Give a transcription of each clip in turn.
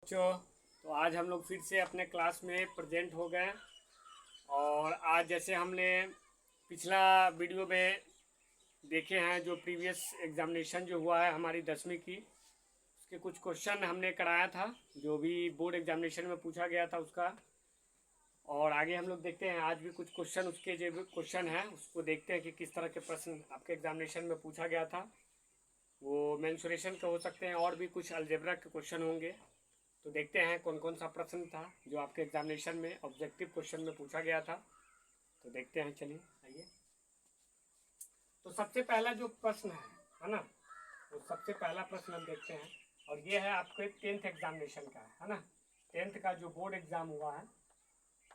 बच्चों, तो आज हम लोग फिर से अपने क्लास में प्रेजेंट हो गए। और आज जैसे हमने पिछला वीडियो में देखे हैं, जो प्रीवियस एग्जामिनेशन जो हुआ है हमारी 10वीं की, उसके कुछ क्वेश्चन हमने कराया था, जो भी बोर्ड एग्जामिनेशन में पूछा गया था उसका। और आगे हम लोग देखते हैं, आज भी कुछ क्वेश्चन उसके जो भी क्वेश्चन हैं उसको देखते हैं कि किस तरह के प्रश्न आपके एग्जामिनेशन में पूछा गया था। वो मेंसुरेशन के हो सकते हैं और भी कुछ अलजेब्रा के क्वेश्चन होंगे। तो देखते हैं कौन कौन सा प्रश्न था जो आपके एग्जामिनेशन में ऑब्जेक्टिव क्वेश्चन में पूछा गया था। तो देखते हैं, चलिए आइए। तो सबसे पहला जो प्रश्न है ना, वो सबसे पहला प्रश्न हम देखते हैं। और ये है आपके 10th एग्जामिनेशन का, है ना। 10th का जो बोर्ड एग्जाम हुआ है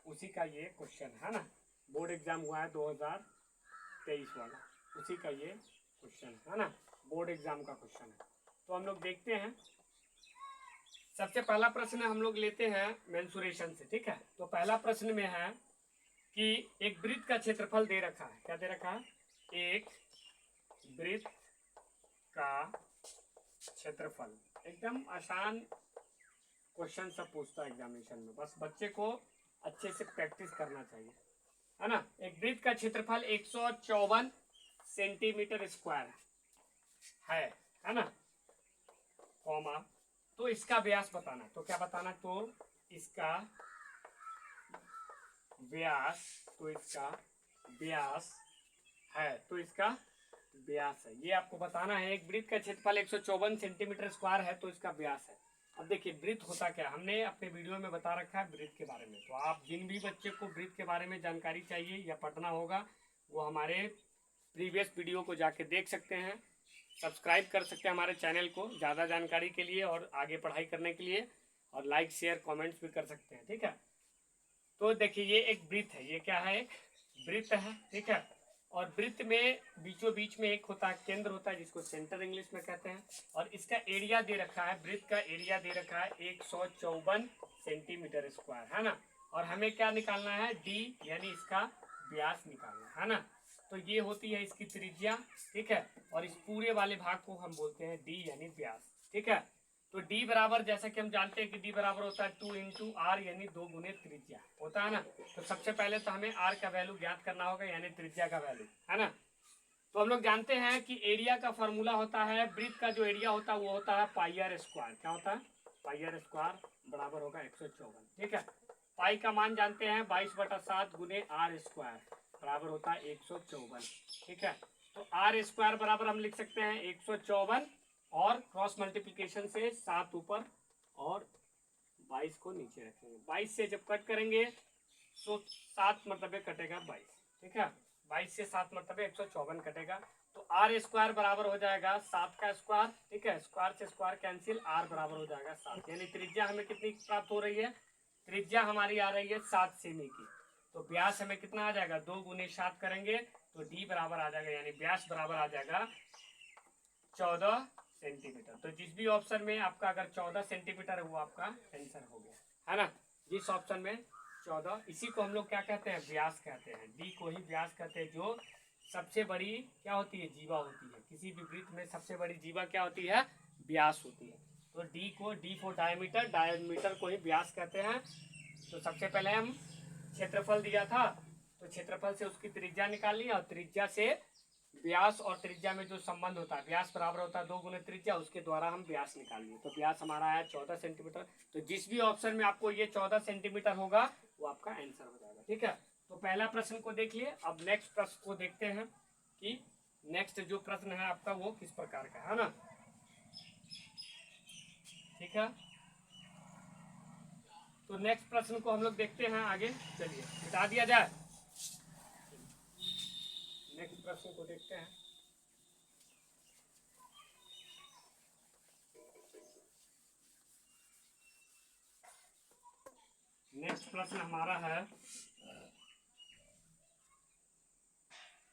उसी का ये क्वेश्चन है ना। बोर्ड एग्जाम हुआ है 2023 वाला, उसी का ये क्वेश्चन है ना। बोर्ड एग्जाम का क्वेश्चन है। तो हम लोग देखते हैं। सबसे पहला प्रश्न हम लोग लेते हैं मेंसुरेशन से, ठीक है। तो पहला प्रश्न में है कि एक वृत्त का क्षेत्रफल दे रखा है। क्या दे रखा है? एक वृत्त का क्षेत्रफल। एकदम आसान क्वेश्चन सब पूछता है एग्जामिनेशन में, बस बच्चे को अच्छे से प्रैक्टिस करना चाहिए, है ना। एक वृत्त का क्षेत्रफल 154 सेंटीमीटर स्क्वायर है ना, कॉमा। तो इसका व्यास बताना। तो क्या बताना? तो इसका व्यास, तो इसका व्यास है, तो इसका व्यास है, ये आपको बताना है। एक वृत्त का क्षेत्रफल 154 सेंटीमीटर स्क्वायर है, तो इसका व्यास है। अब देखिए, वृत्त होता क्या, हमने अपने वीडियो में बता रखा है वृत्त के बारे में। तो आप जिन भी बच्चे को वृत्त के बारे में जानकारी चाहिए या पढ़ना होगा, वो हमारे प्रीवियस वीडियो को जाके देख सकते हैं, सब्सक्राइब कर सकते हैं हमारे चैनल को ज़्यादा जानकारी के लिए और आगे पढ़ाई करने के लिए, और लाइक शेयर कमेंट्स भी कर सकते हैं, ठीक है। तो देखिए, ये एक वृत्त है, ये क्या है? एक वृत्त है, ठीक है। और वृत्त में बीचों बीच में एक होता है, केंद्र होता है, जिसको सेंटर इंग्लिश में कहते हैं। और इसका एरिया दे रखा है, वृत्त का एरिया दे रखा है 154 सेंटीमीटर स्क्वायर, है ना। और हमें क्या निकालना है? डी, यानी इसका व्यास निकालना है ना। तो ये होती है इसकी त्रिज्या, ठीक है। और इस पूरे वाले भाग को हम बोलते हैं डी, यानी व्यास, ठीक है। तो d बराबर, जैसा कि हम जानते हैं कि d बराबर होता है 2 इंटू आर, यानी 2 गुने त्रिज्या होता है ना। तो सबसे पहले तो हमें r का वैल्यू ज्ञात करना होगा, यानी त्रिज्या का वैल्यू, है ना। तो हम लोग जानते हैं कि एरिया का फॉर्मूला होता है, वृत्त का जो एरिया होता है वो होता है पाई आर स्क्वायर। क्या होता है? पाई आर स्क्वायर बराबर होगा 154, ठीक है। पाई का मान जानते हैं 22/7 गुने आर स्क्वायर बराबर होता है 154, ठीक है। तो आर स्क्वायर बराबर हम लिख सकते हैं 154, और क्रॉस मल्टीप्लिकेशन से 7 ऊपर और 22 को नीचे रखेंगे। 22 से जब कट करेंगे तो 7 मतलब कटेगा 22, ठीक है। 22 से 7 मतलब 154 कटेगा। तो आर स्क्वायर बराबर हो जाएगा 7 का स्क्वायर, ठीक है। स्क्वायर से स्क्वायर कैंसिल, आर बराबर हो जाएगा 7। यानी त्रिज्या हमें कितनी प्राप्त हो रही है? त्रिज्या हमारी आ रही है 7 सेमी की। तो व्यास हमें कितना आ जाएगा? 2 गुने 7 करेंगे तो डी बराबर आ जाएगा, यानी व्यास बराबर आ जाएगा 14 सेंटीमीटर। तो जिस भी ऑप्शन में आपका अगर 14 सेंटीमीटर है वो आपका आंसर हो गया, है ना। जिस ऑप्शन में 14, इसी को हम लोग क्या कहते हैं? व्यास कहते हैं। डी को ही व्यास कहते हैं, जो सबसे बड़ी क्या होती है? जीवा होती है। किसी भी वृत्त में सबसे बड़ी जीवा क्या होती है? व्यास होती है। तो डी को, डी फॉर डायमीटर, डायमीटर को ही व्यास कहते हैं। तो सबसे पहले हम क्षेत्रफल दिया था, तो क्षेत्रफल से उसकी त्रिज्या निकाल ली, और त्रिज्या से व्यास और त्रिज्या में जो संबंध होता है, व्यास बराबर होता है 2 गुने त्रिज्या, उसके द्वारा हम व्यास निकाल लिए। तो व्यास हमारा आया 14 सेंटीमीटर। तो जिस भी ऑप्शन में आपको ये 14 सेंटीमीटर होगा वो आपका आंसर हो जाएगा, ठीक है। तो पहला प्रश्न को देख लिए। अब नेक्स्ट प्रश्न को देखते हैं कि नेक्स्ट जो प्रश्न है आपका वो किस प्रकार का है ना, ठीक है। तो नेक्स्ट प्रश्न को हम लोग देखते हैं आगे। चलिए बता दिया जाए, नेक्स्ट प्रश्न को देखते हैं। नेक्स्ट प्रश्न हमारा है,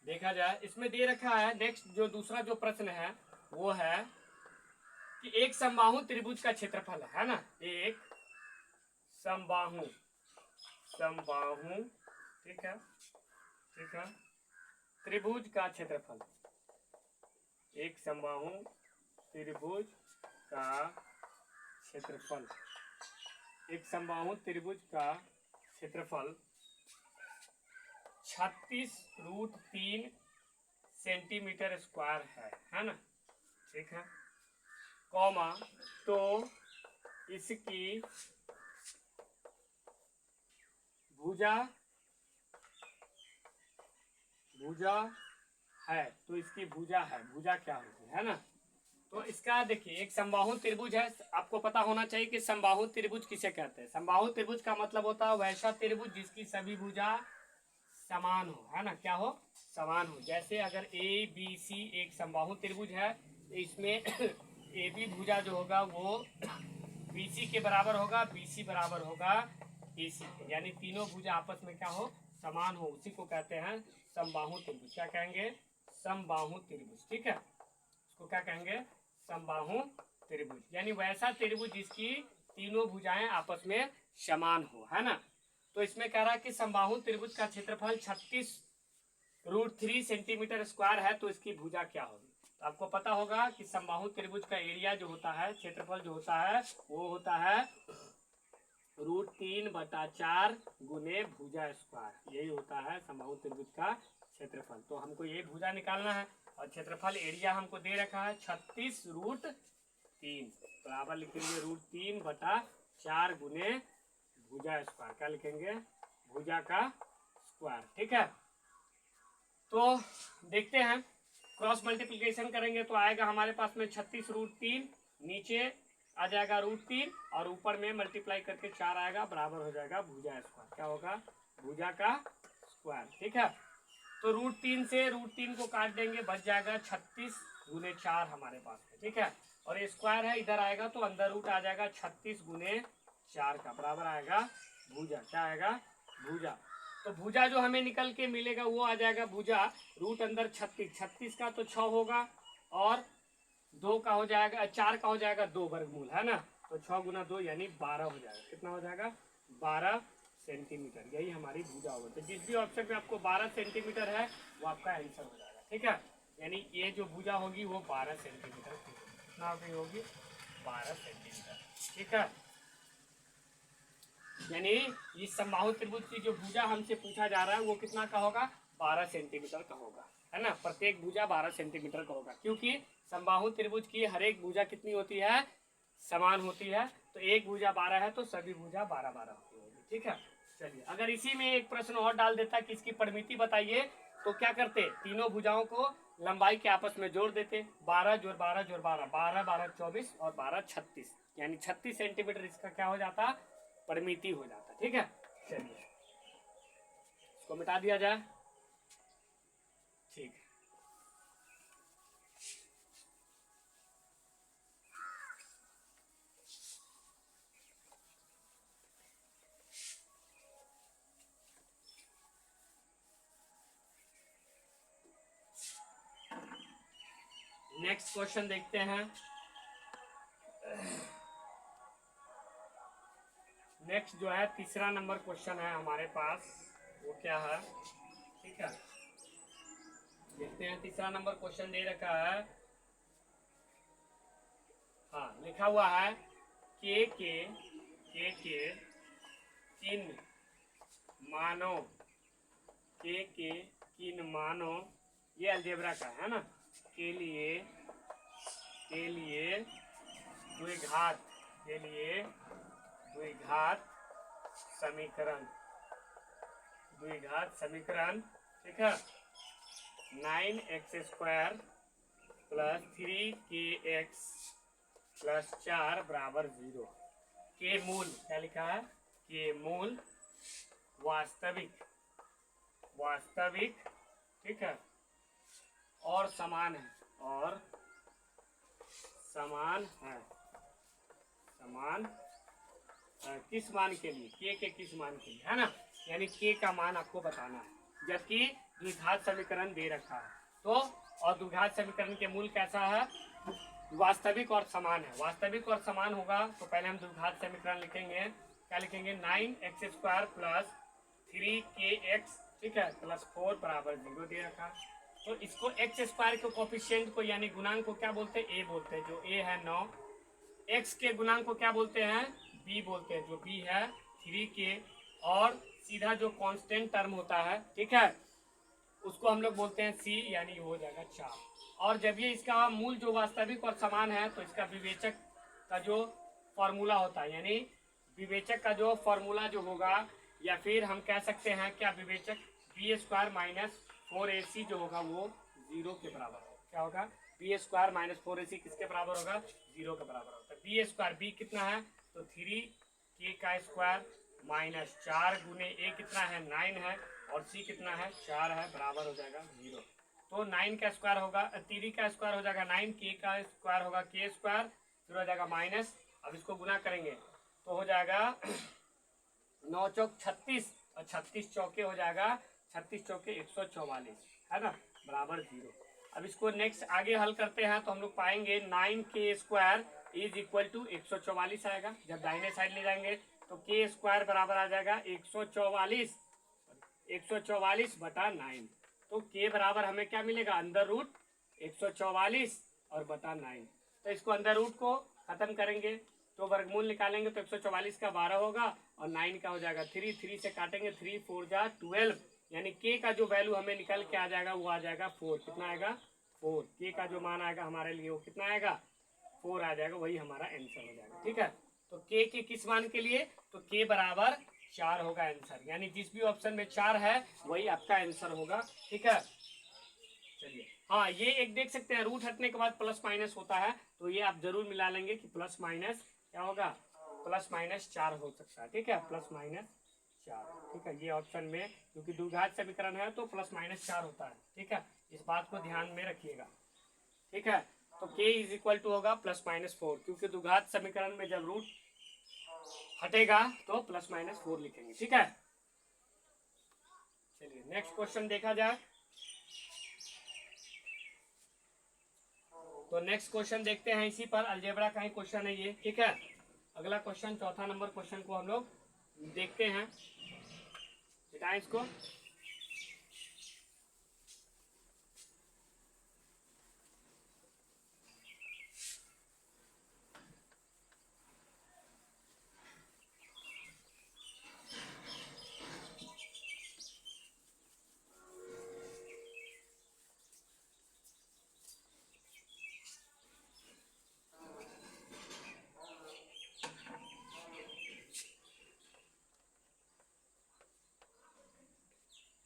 देखा जाए इसमें दे रखा है। नेक्स्ट जो दूसरा जो प्रश्न है वो है कि एक समबाहु त्रिभुज का क्षेत्रफल है ना। एक समबाहु, समबाहु, ठीक है, ठीक है, त्रिभुज का क्षेत्रफल, एक समबाहु त्रिभुज का क्षेत्रफल एक समबाहु त्रिभुज का क्षेत्रफल 36√3 सेंटीमीटर स्क्वायर है ना, ठीक है, कॉमा, तो इसकी भुजा है, तो इसकी भुजा है, भुजा क्या होती है ना। तो इसका देखिए एक समबाहु त्रिभुज है, आपको पता होना चाहिए कि समबाहु त्रिभुज किसे कहते हैं। समबाहु त्रिभुज का मतलब होता है वैसा त्रिभुज जिसकी सभी भुजा समान हो, है ना, क्या हो, समान हो। जैसे अगर ए बी सी एक समबाहु त्रिभुज है, तो इसमें ए बी भुजा जो होगा वो बी सी के बराबर होगा, बी सी बराबर होगा ए सी के, यानी तीनों भुजा आपस में क्या हो, समान हो, उसी को कहते हैं समबाहु त्रिभुज। क्या कहेंगे, समबाहु त्रिभुज, ठीक है, इसको क्या कहेंगे, समबाहु त्रिभुज, यानी वैसा त्रिभुज जिसकी तीनों भुजाएं आपस में समान हो, है ना। तो इसमें कह रहा है कि समबाहु त्रिभुज का क्षेत्रफल 36√3 सेंटीमीटर स्क्वायर है, तो इसकी भुजा क्या होगी। तो आपको पता होगा कि समबाहु त्रिभुज का एरिया जो होता है, क्षेत्रफल जो होता है, वो होता है √3/4 गुने भुजा स्क्वायर, यही होता है समबाहु त्रिभुज का क्षेत्रफल। तो हमको ये भुजा निकालना है और क्षेत्रफल एरिया हमको दे रखा है 36√3 बराबर लिखेंगे √3/4 गुने भुजा स्क्वायर, क्या लिखेंगे, भुजा का स्क्वायर, ठीक है। तो देखते हैं, क्रॉस मल्टीप्लिकेशन करेंगे तो आएगा हमारे पास में 36√3, नीचे आ जाएगा √3 और ऊपर में मल्टीप्लाई करके 4 आएगा, बराबर हो जाएगा भुजा स्क्वायर, क्या होगा, भुजा का स्क्वायर, ठीक है। तो √3 से √3 को काट देंगे, बच जाएगा 36 गुने 4 हमारे पास में, ठीक है। और ये स्क्वायर है, इधर आएगा तो अंदर रूट आ जाएगा 36 गुने 4 का, बराबर आएगा भुजा, क्या आएगा, भुजा। तो भुजा जो हमें निकल के मिलेगा वो आ जाएगा भुजा, रूट अंदर 36 का तो 6 होगा, और 2 का हो जाएगा, 4 का हो जाएगा 2 वर्गमूल, है ना, तो 6 गुना 2 यानी 12 हो जाएगा, कितना हो जाएगा, 12 सेंटीमीटर, यही हमारी भुजा होगी। तो जिस भी ऑप्शन में आपको 12 सेंटीमीटर है वो आपका आंसर हो जाएगा, ठीक है। यानी ये जो भुजा होगी वो 12 सेंटीमीटर की होगी, कितना होगी, 12 सेंटीमीटर, ठीक है। यानी इस समबाहु त्रिभुज की जो भुजा हमसे पूछा जा रहा है वो कितना का होगा, 12 सेंटीमीटर का होगा, है ना, प्रत्येक भुजा 12 सेंटीमीटर का होगा, क्योंकि समबाहु त्रिभुज की हर एक भुजा कितनी होती है, समान होती है। तो एक भुजा 12 है तो सभी भुजा 12-12 होगी, ठीक है। चलिए, अगर इसी में एक प्रश्न और डाल देता कि इसकी परिमिति बताइए, तो क्या करते, तीनों भुजाओं को लंबाई के आपस में जोड़ देते, 12 जोड़ 12 जोड़ 12, 12 12 24 और 12 36, यानी 36 सेंटीमीटर इसका क्या हो जाता, परिमिति हो जाता, ठीक है। चलिए इसको मिटा दिया जाए, ठीक है। नेक्स्ट क्वेश्चन देखते हैं। नेक्स्ट जो है तीसरा नंबर क्वेश्चन है हमारे पास, वो क्या है, ठीक है, देखते हैं। तीसरा नंबर क्वेश्चन दे रखा है, हाँ, लिखा हुआ है के किन मानो, के किन मानो, ये अलजेब्रा का है ना, के लिए द्विघात, के लिए द्विघात समीकरण, ठीक है, 9x² + 3kx + 4 बराबर 0, के मूल, क्या लिखा है, के मूल वास्तविक, ठीक है, और समान है, किस मान के लिए, के किस मान के लिए, है ना, यानी के का मान आपको बताना है, जबकि द्विघात समीकरण दे रखा है। तो और द्विघात समीकरण के मूल कैसा है, वास्तविक और समान है, वास्तविक और समान होगा तो पहले हम द्विघात समीकरण लिखेंगे, क्या लिखेंगे, 9x² + 3kx, ठीक है, +4 बराबर 0 दे रखा। तो इसको x² के कोफिशिएंट को यानी गुणांक को क्या बोलते हैं, a बोलते हैं, जो a है 9, x के गुणांक को क्या बोलते हैं, b बी बोलते हैं, जो बी है 3k, और सीधा जो कांस्टेंट टर्म होता है, ठीक है, उसको हम लोग बोलते हैं सी, यानी हो जाएगा 4। और जब ये इसका मूल जो वास्तविक और समान है तो इसका विवेचक का जो फॉर्मूला होता है, यानी विवेचक का जो फॉर्मूला जो होगा, या फिर हम कह सकते हैं क्या, विवेचक बी स्क्वायर माइनस 4ac जो होगा वो 0 के बराबर होगा। क्या होगा? बी स्क्वायर माइनस 4ac किसके बराबर होगा? 0 के बराबर होगा। बी स्क्वायर, बी कितना है तो 3k का स्क्वायर माइनस 4 गुने ए कितना है 9 है, और सी कितना है 4 है, बराबर हो जाएगा 0। तो 9 का स्क्वायर होगा, 3 का स्क्वायर हो जाएगा 9, के का स्क्वायर होगा के स्क्वायर, फिर हो जाएगा माइनस, अब इसको गुना करेंगे तो हो जाएगा 9 चौक 36, और 36 चौके हो जाएगा 36 चौके 144, है ना, बराबर 0। अब इसको नेक्स्ट आगे हल करते हैं तो हम लोग पाएंगे 9k square is equal to 144 आएगा। जब दाहिने साइड ले जाएंगे तो k स्क्वायर बराबर आ जाएगा 144 बटा 9। तो k बराबर हमें क्या मिलेगा? अंदर रूट 144 और बटा 9। तो इसको अंदर रूट को खत्म करेंगे तो वर्गमूल निकालेंगे तो 144 का 12 होगा और 9 का हो जाएगा 3, 3 से काटेंगे 3 4 जा 12, यानी k का जो वैल्यू हमें निकल के आ जाएगा वो आ जाएगा 4। कितना आएगा? 4। k का जो मान आएगा हमारे लिए वो कितना आएगा? 4 आ जाएगा, वही हमारा आंसर हो जाएगा। ठीक है, तो k के किस मान के लिए? तो k बराबर 4 होगा आंसर, यानी जिस भी ऑप्शन में 4 है वही आपका आंसर होगा। ठीक है, चलिए, हाँ ये एक देख सकते हैं, रूट हटने के बाद प्लस माइनस होता है तो ये आप जरूर मिला लेंगे कि प्लस माइनस क्या होगा? प्लस माइनस 4 हो सकता है। ठीक है, प्लस माइनस 4। ठीक है, ये ऑप्शन में क्योंकि द्विघात समीकरण है तो प्लस माइनस 4 होता है। ठीक है, इस बात को ध्यान में रखिएगा। ठीक है, तो k इज इक्वल टू होगा प्लस माइनस 4, क्योंकि द्विघात समीकरण में जब रूट हटेगा तो प्लस माइनस 4 लिखेंगे। ठीक है, चलिए नेक्स्ट क्वेश्चन देखा जाए। तो नेक्स्ट क्वेश्चन देखते हैं, इसी पर अलजेब्रा का ही क्वेश्चन है ये। ठीक है, अगला क्वेश्चन, चौथा नंबर क्वेश्चन को हम लोग देखते हैं। बेटा इसको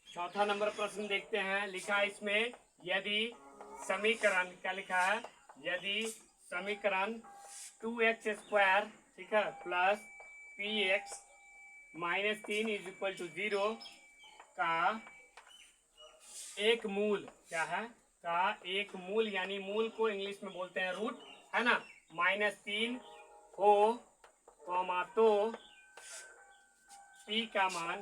चौथा नंबर प्रश्न देखते हैं। लिखा है इसमें, यदि समीकरण, क्या लिखा है? यदि समीकरण 2x स्क्वायर, ठीक है, plus px minus 3 is equal to 0 का एक मूल, क्या है? का एक मूल, यानी मूल को इंग्लिश में बोलते हैं रूट, है ना, -3 हो कॉमा तो p का मान,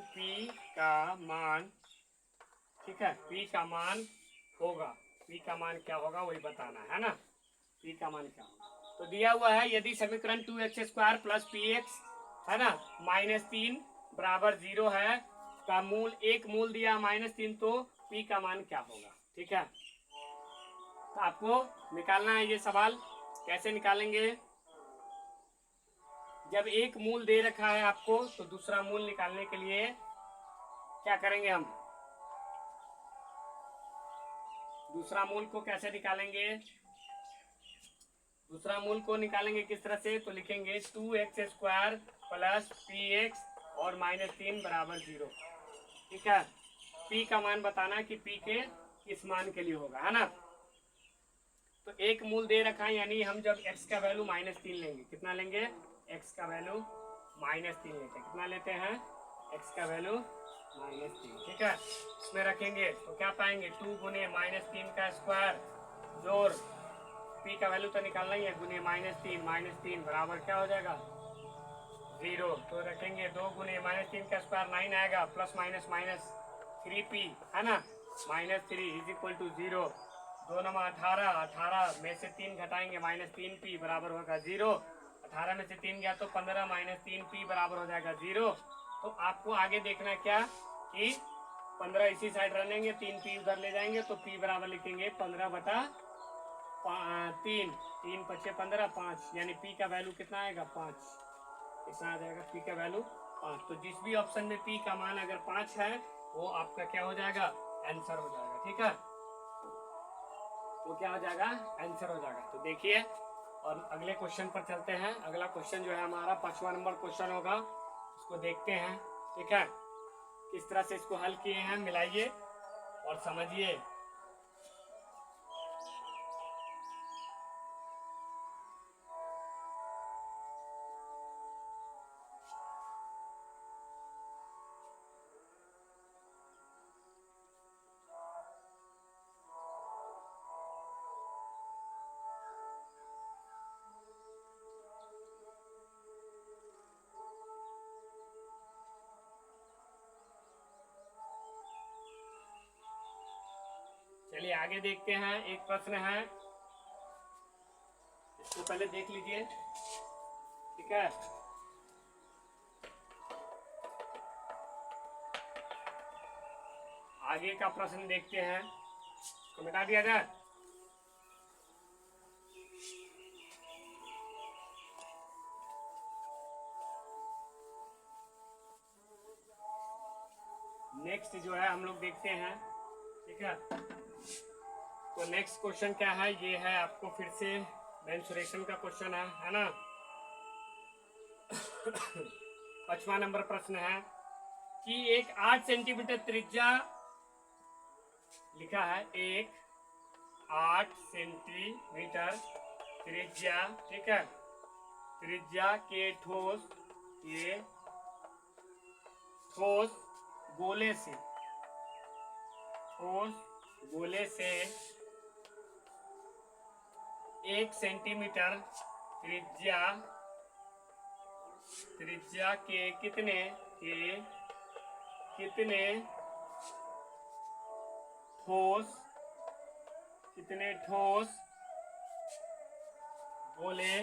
ठीक है, p का मान होगा। p का मान क्या होगा वही बताना है ना, p का मान क्या होगा। तो दिया हुआ है, यदि समीकरण 2x स्क्वायर प्लस px, है ना, -3 बराबर 0 है, का मूल, एक मूल दिया -3, तो p का मान क्या होगा। ठीक है, तो आपको निकालना है ये सवाल। कैसे निकालेंगे? जब एक मूल दे रखा है आपको तो दूसरा मूल निकालने के लिए क्या करेंगे? हम दूसरा मूल को कैसे निकालेंगे? दूसरा मूल को निकालेंगे किस तरह से? तो लिखेंगे 2x स्क्वायर प्लस px और -3 बराबर 0। ठीक है, p का मान बताना कि p के किस मान के लिए होगा, है ना। तो एक मूल दे रखा है, यानी हम जब x का वैल्यू -3 लेंगे, कितना लेंगे? x का वैल्यू -3 लेते हैं। कितना लेते हैं? x का वैल्यू -3। ठीक है, इसमें रखेंगे तो क्या पाएंगे? 2 गुने -3 का स्क्वायर जोड़ p का वैल्यू तो निकालना ही है, गुने -3 बराबर क्या हो जाएगा? 0। तो रखेंगे 2 गुने -3 का स्क्वायर 9 आएगा, प्लस माइनस माइनस 3p, है ना, -3 इज इक्वल टू 0। 2 9 18 में से 3 घटाएंगे, -3p बराबर होगा 0। 18 में से 3 गया तो 15, -3p बराबर हो जाएगा 0। तो आपको आगे देखना क्या कि 15 इसी साइड रखेंगे, 3p उधर ले जाएंगे तो p बराबर लिखेंगे 15 बटा 3, 3 × 5 = 15, 5, यानी p का वैल्यू कितना आएगा? 5। कितना आ जाएगा पी का वैल्यू 5। तो जिस भी ऑप्शन में पी का मान अगर 5 है वो आपका क्या हो जाएगा, आंसर हो जाएगा। ठीक है, वो क्या हो जाएगा, आंसर हो जाएगा। तो देखिए और अगले क्वेश्चन पर चलते हैं। अगला क्वेश्चन जो है हमारा 5वां नंबर क्वेश्चन होगा, उसको देखते हैं। ठीक है, किस तरह से इसको हल किए हैं, मिलाइए और समझिए। चलिए आगे देखते हैं। एक प्रश्न है, इसको पहले देख लीजिए। ठीक है, आगे का प्रश्न देखते हैं, इसको मिटा दिया जाए। नेक्स्ट जो है हम लोग देखते हैं। ठीक है, तो नेक्स्ट क्वेश्चन क्या है, ये है आपको फिर से मेंसुरेशन का क्वेश्चन है ना। 5वां नंबर प्रश्न है कि एक 8 सेंटीमीटर त्रिज्या लिखा है, एक 8 सेंटीमीटर त्रिज्या, ठीक है, त्रिज्या के ठोस गोले से, ठोस गोले से 1 सेंटीमीटर त्रिज्या के कितने ठोस गोले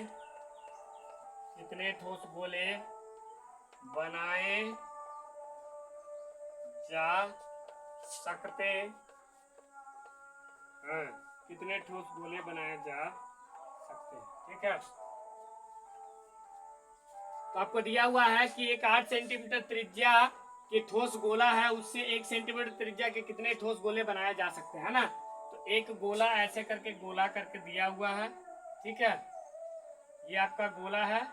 बनाए जा सकते हैं, कितने ठोस गोले बनाए जा सकते हैं। ठीक है, तो आपको दिया हुआ है कि एक 8 सेंटीमीटर त्रिज्या के ठोस गोला है, उससे 1 सेंटीमीटर त्रिज्या के कितने ठोस गोले बनाए जा सकते हैं ना। तो एक गोला ऐसे करके गोला करके दिया हुआ है। ठीक है, ये आपका गोला है।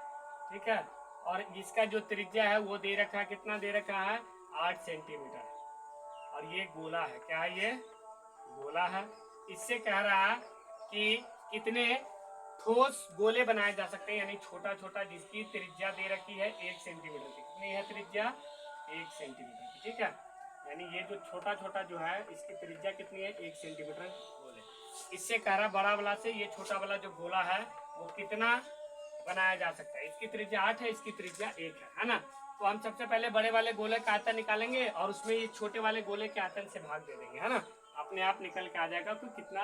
ठीक है, और इसका जो त्रिज्या है वो दे रखा है, कितना दे रखा है, 8 सेंटीमीटर। और ये गोला है, क्या है, ये गोला है। इससे कह रहा है कि कितने ठोस गोले बनाए जा सकते हैं, यानी छोटा छोटा, जिसकी त्रिज्या दे रखी है 1 सेंटीमीटर की। कितनी है त्रिज्या, 1 सेंटीमीटर की। ठीक है, यानी ये जो छोटा छोटा जो है इसकी त्रिज्या कितनी है, 1 सेंटीमीटर गोले। इससे कह रहा बड़ा वाला से ये छोटा वाला जो गोला है वो कितना बनाया जा सकता है। इसकी त्रिज्या 8 है, इसकी त्रिज्या 1 है ना। तो हम सबसे पहले बड़े वाले गोले का आयतन निकालेंगे और उसमें ये छोटे वाले गोले के आयतन से भाग दे देंगे, है ना। अपने आप निकल के आ जाएगा कि कितना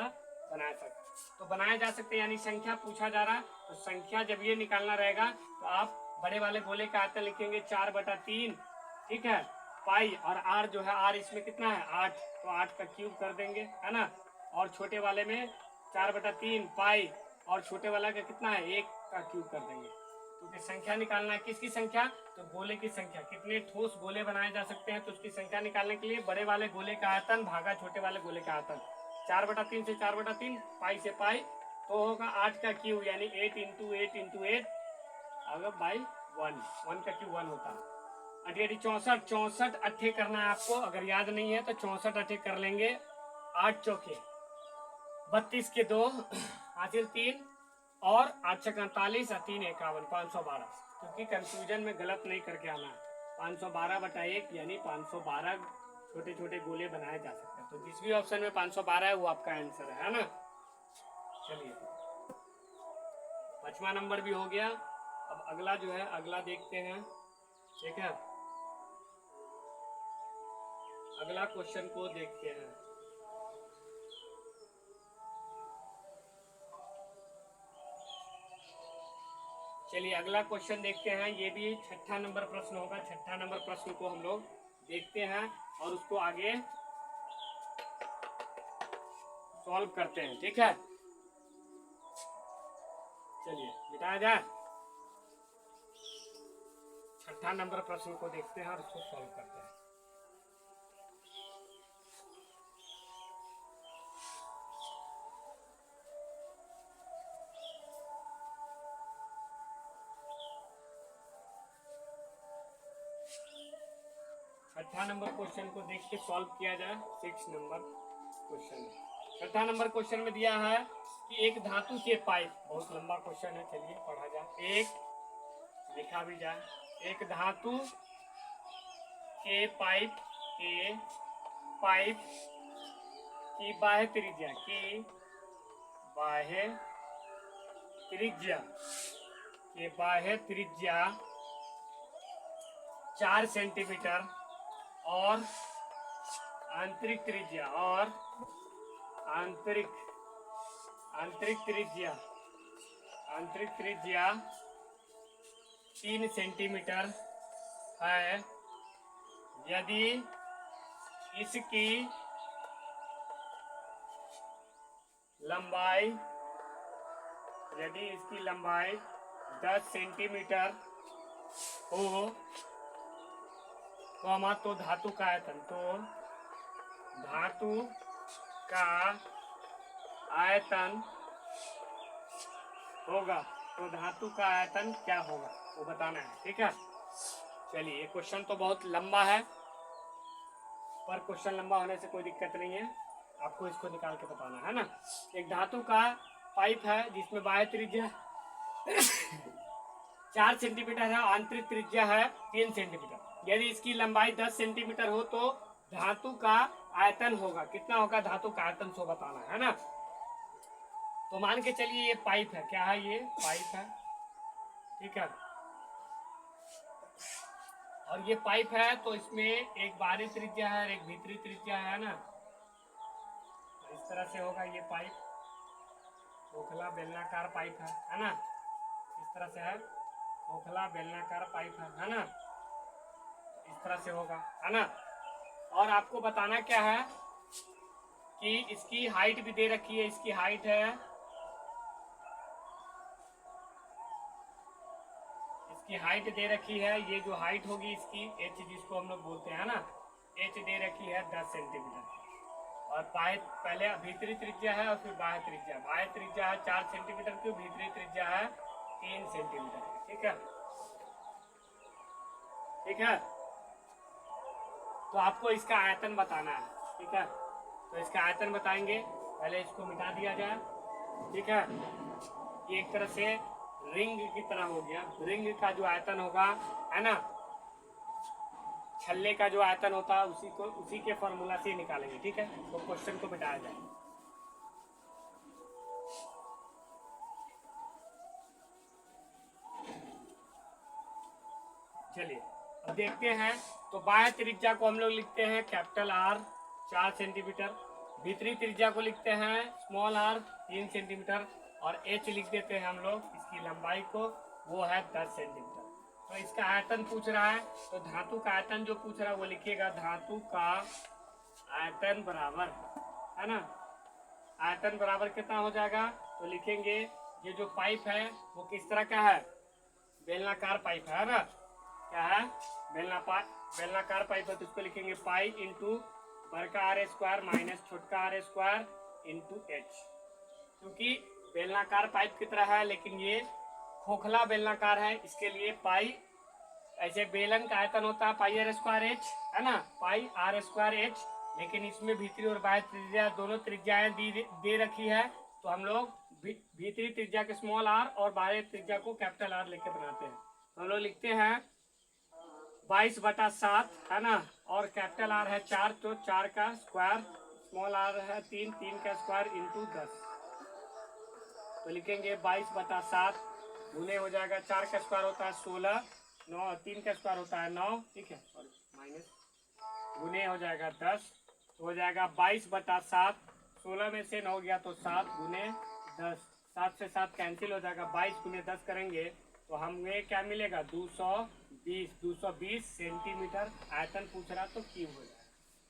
बनाया सकते। तो बनाया जा सकते यानी संख्या पूछा जा रहा है, तो संख्या जब ये निकालना रहेगा तो आप बड़े वाले गोले का आयतन लिखेंगे 4/3। ठीक है, पाई, और आर जो है, आर इसमें कितना है, 8, तो 8 का क्यूब कर देंगे, है ना। और छोटे वाले में 4/3 पाई, और छोटे वाला का कितना है, 1 का क्यूब कर देंगे। क्योंकि संख्या निकालना है, किसकी संख्या, तो गोले की संख्या, कितने ठोस गोले बनाए जा सकते हैं। तो उसकी संख्या निकालने के लिए बड़े वाले गोले का आयतन भागा छोटे वाले गोले का आयतन, 4/3 से 4/3, पाई से पाई, तो होगा 8 का क्यूब, यानी 8 × 8 × 8 अगर बाई 1 का क्यूब 1 होता है। 64 अट्ठे करना है आपको, अगर याद नहीं है तो 64 अट्ठे कर लेंगे। 8 चौके 32 के 2 हासिल 3, और 8 × 48 और 3 × 51, 512। क्योंकि कंफ्यूजन में गलत नहीं करके आना है। 512/1 यानी 512 छोटे छोटे गोले बनाए जा सकते हैं। तो जिस भी ऑप्शन में 512 है वो आपका आंसर है ना। चलिए 5वां नंबर भी हो गया। अब अगला जो है, अगला देखते हैं। ठीक है, अगला क्वेश्चन को देखते हैं। चलिए अगला क्वेश्चन देखते हैं। ये भी 6ठा नंबर प्रश्न होगा। 6ठा नंबर प्रश्न को हम लोग देखते हैं और उसको आगे सॉल्व करते हैं। ठीक है, चलिए मिटाया जाए। 18 नंबर प्रश्न को देखते हैं और उसको सॉल्व करते हैं। छठा नंबर क्वेश्चन को देख के सॉल्व किया जाए। 6 नंबर क्वेश्चन, छठा नंबर क्वेश्चन में दिया है कि एक धातु के पाइप, बहुत लंबा क्वेश्चन है, चलिए पढ़ा जाए, एक लिखा भी जाए, एक धातु के पाइप की बाह्य त्रिज्या बाह्य त्रिज्या 4 सेंटीमीटर और आंतरिक त्रिज्या 3 सेंटीमीटर है। यदि इसकी लंबाई 10 सेंटीमीटर हो, तो धातु का आयतन होगा। तो धातु का आयतन क्या होगा वो बताना है, ठीक है। चलिए, ये क्वेश्चन तो बहुत लंबा है, पर क्वेश्चन लंबा होने से कोई दिक्कत नहीं है, आपको इसको निकाल के बताना है ना। एक धातु का पाइप है जिसमें बाह्य त्रिज्या 4 सेंटीमीटर है, आंतरिक त्रिज्या है 3 सेंटीमीटर। यदि इसकी लंबाई 10 सेंटीमीटर हो तो धातु का आयतन होगा, कितना होगा धातु का आयतन, सो बताना है ना। तो मान के चलिए ये पाइप है, क्या है, ये पाइप है, ठीक है। और ये पाइप है तो इसमें एक बाहरी त्रिज्या है और एक भीतरी त्रिज्या है ना। तो इस तरह से होगा ये पाइप, खोखला बेलनाकार पाइप है ना। इस तरह से है, खोखला बेलनाकार पाइप है ना। इस तरह से होगा, है ना। और आपको बताना क्या है कि इसकी हाइट भी दे रखी है, इसकी हाइट है, इसकी हाइट दे रखी है, ये जो हाइट होगी इसकी h जिसको हम लोग बोलते हैं ना, h दे रखी है 10 सेंटीमीटर। और पहले भीतरी त्रिज्या है और फिर बाह्य त्रिज्या है 4 सेंटीमीटर की, भीतरी त्रिज्या है 3 सेंटीमीटर की, ठीक है, ठीक है। तो आपको इसका आयतन बताना है, ठीक है। तो इसका आयतन बताएंगे, पहले इसको मिटा दिया जाए, ठीक है। ये एक तरह से रिंग की तरह हो गया, रिंग का जो आयतन होगा, है ना, छल्ले का जो आयतन होता है उसी के फॉर्मूला से निकालेंगे, ठीक है। तो क्वेश्चन को मिटाया जाए। चलिए अब देखते हैं। तो बाह्य त्रिज्या को हम लोग लिखते हैं कैपिटल R 4 सेंटीमीटर, भीतरी त्रिज्या को लिखते हैं स्मॉल r 3 सेंटीमीटर, और h लिख देते हैं हम लोग इसकी लंबाई को, वो है 10 सेंटीमीटर। तो इसका आयतन पूछ रहा है, तो धातु का आयतन जो पूछ रहा है वो लिखिएगा, धातु का आयतन बराबर, है ना, आयतन बराबर कितना हो जाएगा, तो लिखेंगे ये जो पाइप है वो किस तरह का है, बेलनाकार पाइप है ना, क्या है, बेलनाकार पाइप है। तो इसको लिखेंगे पाई इंटू बड़का r स्क्वायर माइनस छोटका r स्क्वायर इंटू h। क्योंकि बेलनाकार पाइप की तरह है लेकिन ये खोखला बेलनाकार है, इसके लिए पाई, ऐसे बेलन का आयतन होता है पाई r स्क्वायर h, है ना, पाई r स्क्वायर h, लेकिन इसमें भीतरी और बाह्य त्रिज्या दोनों त्रिज्याएं दे रखी है। तो हम लोग भीतरी त्रिज्या के स्मॉल r और बाह्य त्रिज्या को कैपिटल R लेके बनाते हैं। तो हम लोग लिखते हैं 22/7, है ना, और कैपिटल R है 4, तो 4 का स्क्वायर, स्मॉल r है 3 का स्क्वायर इंटू 10। तो लिखेंगे 22/7 गुने हो जाएगा, 4 का स्क्वायर होता है 16, 9, 3 का स्क्वायर होता है 9, ठीक है, सॉरी माइनस, गुने हो जाएगा 10, तो हो जाएगा 22/7, 16 में से 9 गया तो 7 गुने 10, 7 से 7 कैंसिल हो जाएगा, 22 गुने 10 करेंगे तो हमें क्या मिलेगा, 220 सेंटीमीटर आयतन पूछ रहा तो क्यूब हो जाएगा,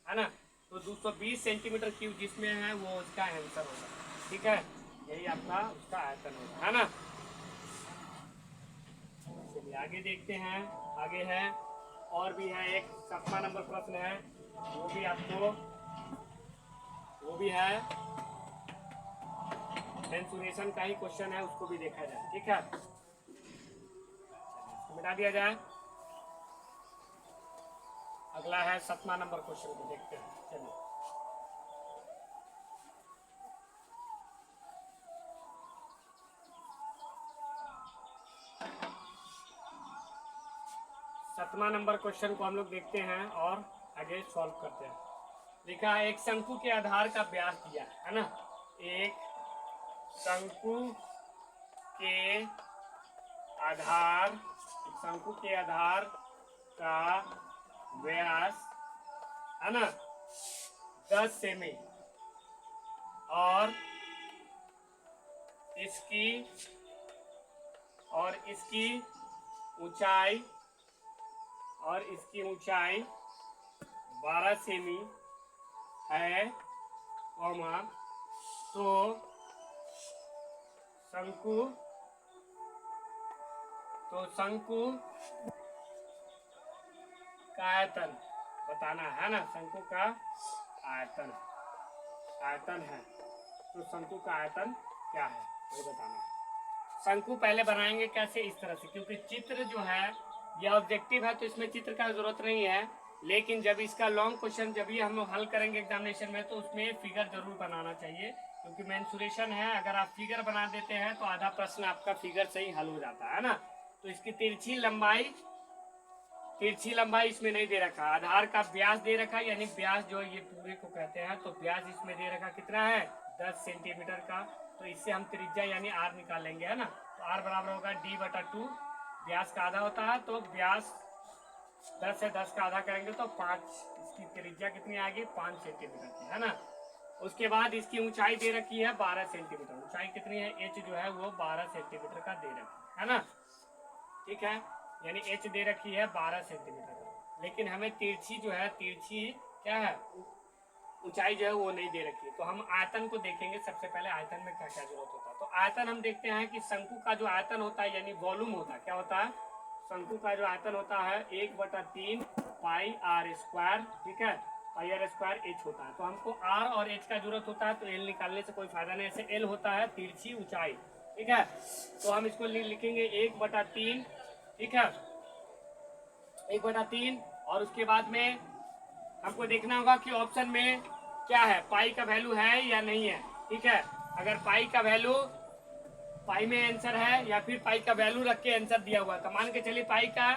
है ना। तो 220 सेंटीमीटर क्यूब जिसमें है वो उसका आंसर होगा, ठीक है, यही आपका उसका आयतन होगा, है ना। चलिए आगे देखते हैं। आगे है और भी है, एक 7वां नंबर प्रश्न है, वो भी है मेंसुरेशन का ही क्वेश्चन है, उसको भी देखा जाए। ठीक है, इसको मिटा दिया जाए। अगला है 7वां नंबर क्वेश्चन को देखते हैं। चलिए 7वां नंबर क्वेश्चन को हम लोग देखते हैं और आगे सॉल्व करते हैं। लिखा है एक शंकु के आधार का व्यास दिया है ना, एक शंकु के आधार का व्यास है ना 10 सेमी और इसकी ऊंचाई 12 सेमी है, तो शंकु का आयतन बताना है ना। शंकु का आयतन है, तो शंकु का आयतन क्या है वो बताना है। शंकु पहले बनाएंगे कैसे, इस तरह से, क्योंकि चित्र जो है यह ऑब्जेक्टिव है तो इसमें चित्र का जरूरत नहीं है, लेकिन जब इसका लॉन्ग क्वेश्चन जब भी हम लोग हल करेंगे एग्जामिनेशन में तो उसमें फिगर जरूर बनाना चाहिए, क्योंकि मेंसुरेशन है। अगर आप फिगर बना देते हैं तो आधा प्रश्न आपका फिगर से ही हल हो जाता है ना। तो इसकी तिरछी लंबाई इसमें नहीं दे रखा, आधार का व्यास दे रखा, यानी व्यास जो ये पूरे को कहते हैं, तो व्यास इसमें दे रखा कितना है 10 सेंटीमीटर का। तो इससे हम त्रिज्या यानी r निकालेंगे है ना। तो r बराबर होगा d/2, व्यास का आधा होता है, तो व्यास 10 से 10 का आधा करेंगे तो 5, इसकी त्रिज्या कितनी आएगी 5 सेंटीमीटर की है ना। उसके बाद इसकी ऊंचाई दे रखी है 12 सेंटीमीटर, ऊंचाई कितनी है h जो है वो 12 सेंटीमीटर का दे रखी है ना। ठीक है, यानी h दे रखी है 12 सेंटीमीटर का, लेकिन हमें तिरछी जो है, तिरछी क्या है ऊंचाई जो है वो नहीं दे रखी है। तो हम आयतन को देखेंगे सबसे पहले, आयतन में क्या क्या जरूरत होता है। तो आयतन हम देखते हैं कि शंकु का जो आयतन होता है यानी वॉल्यूम होता है, क्या होता है शंकु का जो आयतन होता है 1/3 पाई r स्क्वायर। ठीक है, पाई r स्क्वायर h होता है। तो हमको r और h का जरूरत होता है, तो l निकालने से कोई फायदा नहीं, ऐसे l होता है तिरछी ऊंचाई। ठीक है, तो हम इसको लिखेंगे 1/3। ठीक है, 1/3, और उसके बाद में हमको देखना होगा कि ऑप्शन में क्या है, पाई का वैल्यू है या नहीं है। ठीक है, अगर पाई का वैल्यू, पाई में आंसर है या फिर पाई का वैल्यू रख के आंसर दिया हुआ है, तो मान के चलिए पाई का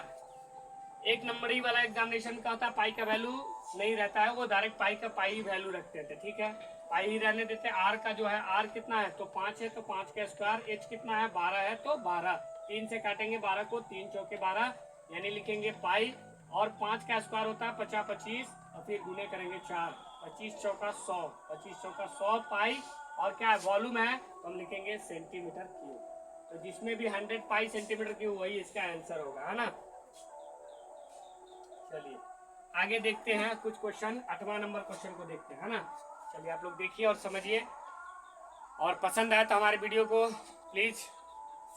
1 नंबरी वाला एग्जामिनेशन का होता है, पाई का वैल्यू नहीं रहता है, वो डायरेक्ट पाई वैल्यू रखते थे। ठीक है, पाई ही रहने देते। आर का जो है, आर कितना है तो 5 है, तो 5 का स्क्वायर। एच कितना है 12 है, तो 12, 3 से काटेंगे 12 को, 3 चौके 12, यानी लिखेंगे पाई, और 5 का स्क्वायर होता है 50 25, और फिर गुने करेंगे 4, 25 चौका 100, 25 चौका 100 पाई, और क्या है वॉल्यूम है तो हम लिखेंगे सेंटीमीटर क्यूब। तो जिसमें भी 100 पाई सेंटीमीटर क्यूब वही इसका आंसर होगा है ना। चलिए आगे देखते हैं कुछ क्वेश्चन, 8वां नंबर क्वेश्चन को देखते हैं है ना। चलिए आप लोग देखिए और समझिए, और पसंद आए तो हमारे वीडियो को प्लीज़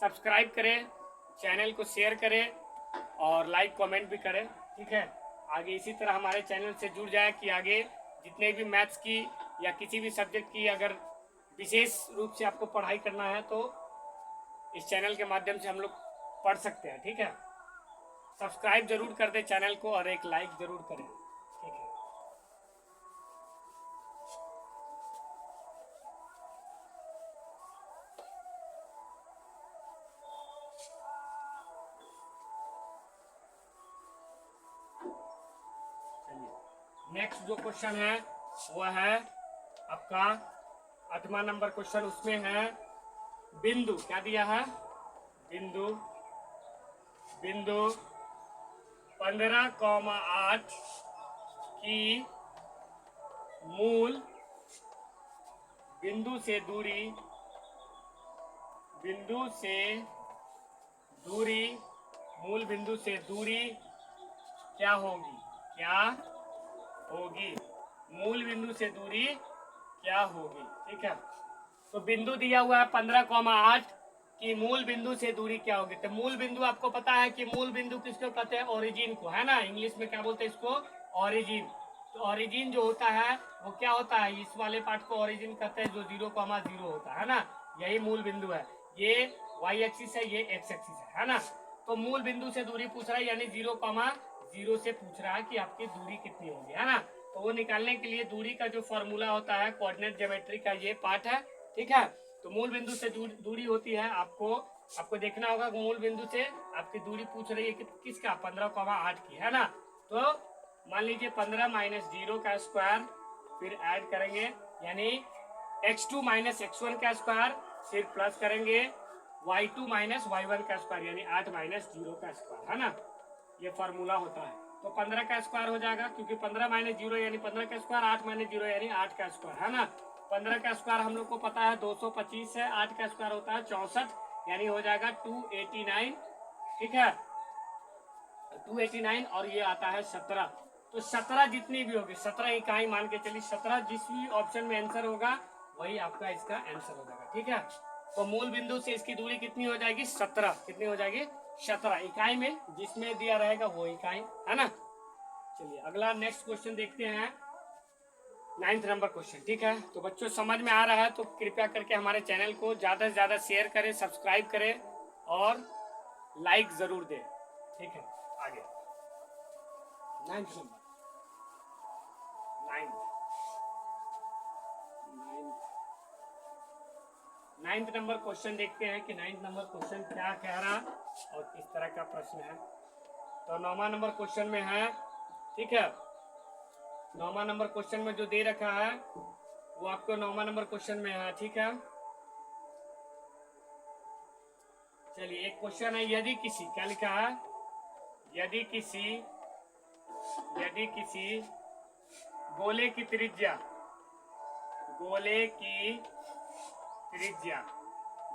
सब्सक्राइब करें, चैनल को शेयर करें और लाइक कमेंट भी करें। ठीक है, आगे इसी तरह हमारे चैनल से जुड़ जाए कि आगे जितने भी मैथ्स की या किसी भी सब्जेक्ट की अगर विशेष रूप से आपको पढ़ाई करना है तो इस चैनल के माध्यम से हम लोग पढ़ सकते हैं। ठीक है, सब्सक्राइब जरूर कर दें चैनल को और एक लाइक जरूर करें। ठीक है, नेक्स्ट जो क्वेश्चन है वो है आपका 8वां नंबर क्वेश्चन। उसमें है बिंदु, क्या दिया है बिंदु 15,8 की मूल बिंदु से दूरी मूल बिंदु से दूरी क्या होगी, मूल बिंदु से दूरी क्या होगी। ठीक है, तो बिंदु दिया हुआ है 15,8 कि मूल बिंदु से दूरी क्या होगी। तो मूल बिंदु आपको पता है कि मूल बिंदु किसको कहते हैं, ओरिजिन को, है ना। इंग्लिश में क्या बोलते हैं इसको, ओरिजिन। तो ओरिजिन जो होता है वो क्या होता है, इस वाले पार्ट को ओरिजिन कहते हैं जो 0,0 होता है ना, यही मूल बिंदु है। ये वाई एक्सिस है, ये एक्स एक्सिस है ना। तो मूल बिंदु से दूरी पूछ रहा है, यानी 0,0 से पूछ रहा है कि आपकी दूरी कितनी होगी, है ना। तो वो निकालने के लिए दूरी का जो फॉर्मूला होता है कोऑर्डिनेट ज्योमेट्री का ये पार्ट है, ठीक है। तो मूल बिंदु से दूरी होती है, आपको देखना होगा मूल बिंदु से आपकी दूरी पूछ रही है कि किसका, 15,8 की, है ना। तो मान लीजिए 15 - 0 का स्क्वायर, फिर ऐड करेंगे यानी x2 - x1 का स्क्वायर, फिर प्लस करेंगे y2 - y1 का स्क्वायर, यानी 8 - 0 का स्क्वायर, है ना। ये फॉर्मूला होता है। तो 15 का स्क्वायर हो जाएगा, क्योंकि 15 - 0 यानी 15 का स्क्वायर, 8 - 0 यानी 8 का स्क्वायर, है ना। 15 का स्क्वायर हम लोग को पता है 225 है, 8 का स्क्वायर होता है 64, यानी हो जाएगा 289, ठीक है, 289। और ये आता है 17। तो 17 जितनी भी होगी, 17 इकाई मान के चलिए, 17 जिस भी ऑप्शन में आंसर होगा वही आपका इसका आंसर हो जाएगा, ठीक है। तो मूल बिंदु से इसकी दूरी कितनी हो जाएगी, 17। कितनी हो जाएगी, 17 इकाई में, जिसमें दिया रहेगा वो इकाई, है ना। चलिए अगला नेक्स्ट क्वेश्चन देखते हैं, 9th नंबर क्वेश्चन, ठीक है। तो बच्चों समझ में आ रहा है तो कृपया करके हमारे चैनल को ज़्यादा से ज़्यादा शेयर करें, सब्सक्राइब करें और लाइक ज़रूर दें, ठीक है। आगे 9th number, 9th number question देखते हैं कि 9th नंबर क्वेश्चन क्या कह रहा और किस तरह का प्रश्न है। तो 9वां नंबर क्वेश्चन में है, ठीक है। 9वां नंबर क्वेश्चन में जो दे रखा है वो आपको 9वां नंबर क्वेश्चन में है, ठीक है। चलिए एक क्वेश्चन है, यदि किसी, क्या लिखा है, यदि किसी गोले की त्रिज्या,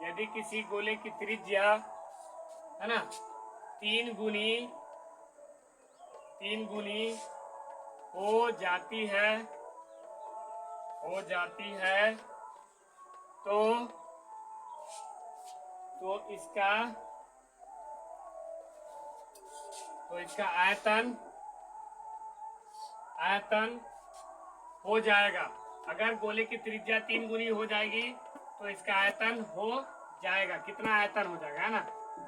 यदि किसी गोले की त्रिज्या, है ना, 3 गुनी हो जाती है तो इसका आयतन हो जाएगा। अगर गोले की त्रिज्या 3 गुनी हो जाएगी तो इसका आयतन हो जाएगा। कितना आयतन हो जाएगा, है ना।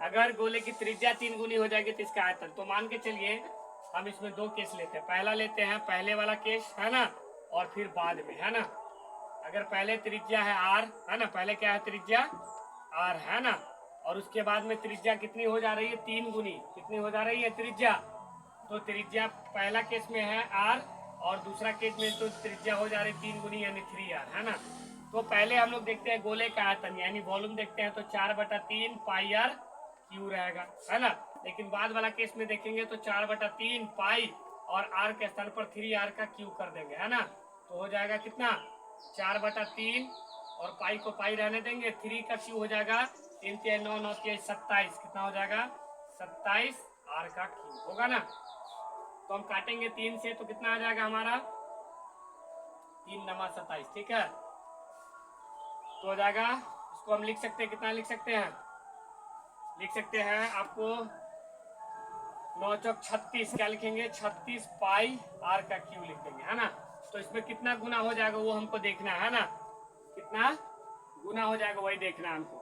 अगर गोले की त्रिज्या 3 गुनी हो जाएगी तो इसका आयतन, तो मान के चलिए हम इसमें 2 केस लेते हैं। पहला लेते हैं, पहले वाला केस, है ना, और फिर बाद में, है ना। अगर पहले त्रिज्या है r, है ना, पहले क्या है त्रिज्या r, है ना, और उसके बाद में त्रिज्या कितनी हो जा रही है, 3 गुनी। कितनी हो जा रही है त्रिज्या, तो त्रिज्या पहला केस में है r और दूसरा केस में तो त्रिज्या हो जा रही है 3 गुनी यानी 3r, है ना। तो पहले हम लोग देखते हैं गोले का आयतन यानी वॉल्यूम देखते हैं, तो 4/3 पाई r क्यू रहेगा, है ना। लेकिन बाद वाला केस में देखेंगे तो 4/3 पाई और r के स्थान पर 3r का क्यू कर देंगे, है ना। तो हो जाएगा कितना, 4/3 और पाई को पाई रहने देंगे, 3 का क्यू हो जाएगा 3 × 9 9 × 27, कितना हो जाएगा 27 r का क्यू होगा ना। तो हम काटेंगे 3 से तो कितना आ जाएगा हमारा, 3 × 9 = 27, ठीक है। तो हो जाएगा, इसको हम लिख सकते हैं, कितना लिख सकते हैं आपको 9 × 36, क्या लिखेंगे 36 पाई r का क्यू लिख देंगे, है ना। तो इसमें कितना गुना हो जाएगा वो हमको देखना है ना, कितना गुना हो जाएगा वही देखना है हमको।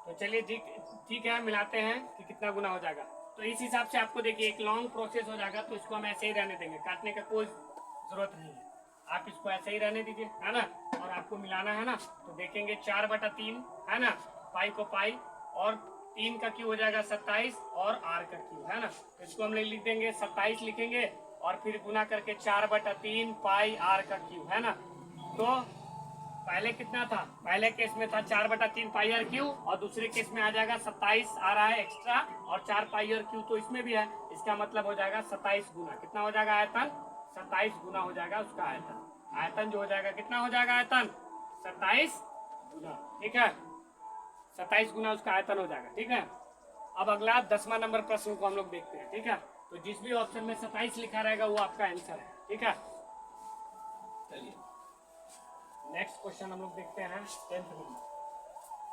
तो चलिए ठीक है, मिलाते हैं कि कितना गुना हो जाएगा। तो इस हिसाब से आपको देखिए एक लॉन्ग प्रोसेस हो जाएगा, तो इसको हम ऐसे ही रहने देंगे, काटने का कोई जरूरत नहीं है, आप इसको ऐसे ही रहने दीजिए, है ना। और आपको मिलाना है ना, तो देखेंगे 4/3, है ना, पाई को पाई और 3 का क्यू हो जाएगा 27 और r का क्यू, है ना। तो इसको हम लिख देंगे 27 लिखेंगे और फिर गुना करके 4/3 पाई r का क्यू, है ना। तो पहले कितना था, पहले केस में था 4/3 पाई r क्यू और दूसरे केस में आ जाएगा 27 आ रहा है एक्स्ट्रा और 4 पाई r क्यू, तो इसमें भी है। इसका मतलब हो जाएगा 27 गुना, कितना हो जाएगा आयतन, 27 गुना हो जाएगा उसका आयतन जो हो जाएगा, कितना हो जाएगा आयतन 27 गुना, ठीक है, 27 गुना उसका आयतन हो जाएगा, ठीक है। अब अगला 10वां नंबर प्रश्न को हम लोग देखते हैं, ठीक है। तो जिस भी ऑप्शन में 27 लिखा रहेगा वो आपका आंसर है, ठीक है। चलिए नेक्स्ट क्वेश्चन हम लोग देखते हैं 10th नंबर,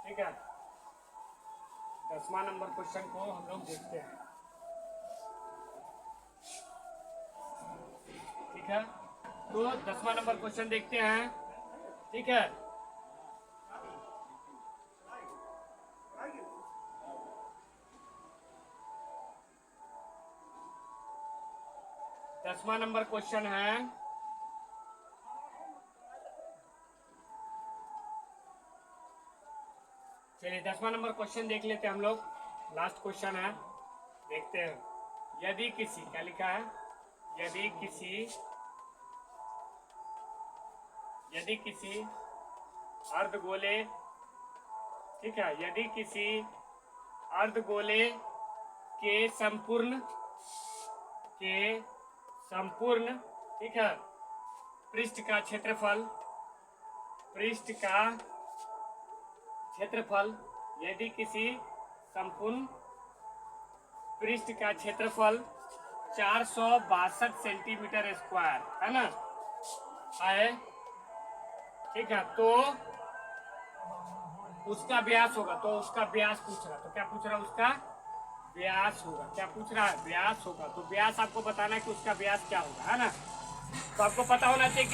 ठीक है। 10वां नंबर क्वेश्चन को हम लोग देखते हैं। ठीक है, तो 10वां नंबर क्वेश्चन देखते हैं। ठीक है, दसवां नंबर क्वेश्चन है, चलिए 10वां नंबर क्वेश्चन देख लेते हैं हम लोग। लास्ट क्वेश्चन है, देखते हैं। यदि किसी, क्या लिखा है, यदि किसी अर्धगोले, ठीक है, यदि किसी अर्धगोले के संपूर्ण ठीक है, पृष्ठ का क्षेत्रफल, यदि किसी संपूर्ण पृष्ठ का क्षेत्रफल 462 सेंटीमीटर स्क्वायर है ना, है, ठीक है, तो उसका व्यास होगा। तो उसका व्यास पूछ रहा, तो क्या पूछ रहा, उसका व्यास होगा। क्या पूछ रहा है, व्यास होगा। तो व्यास आपको बताना है कि उसका व्यास क्या होगा, है ना। तो आपको पता होना चाहिए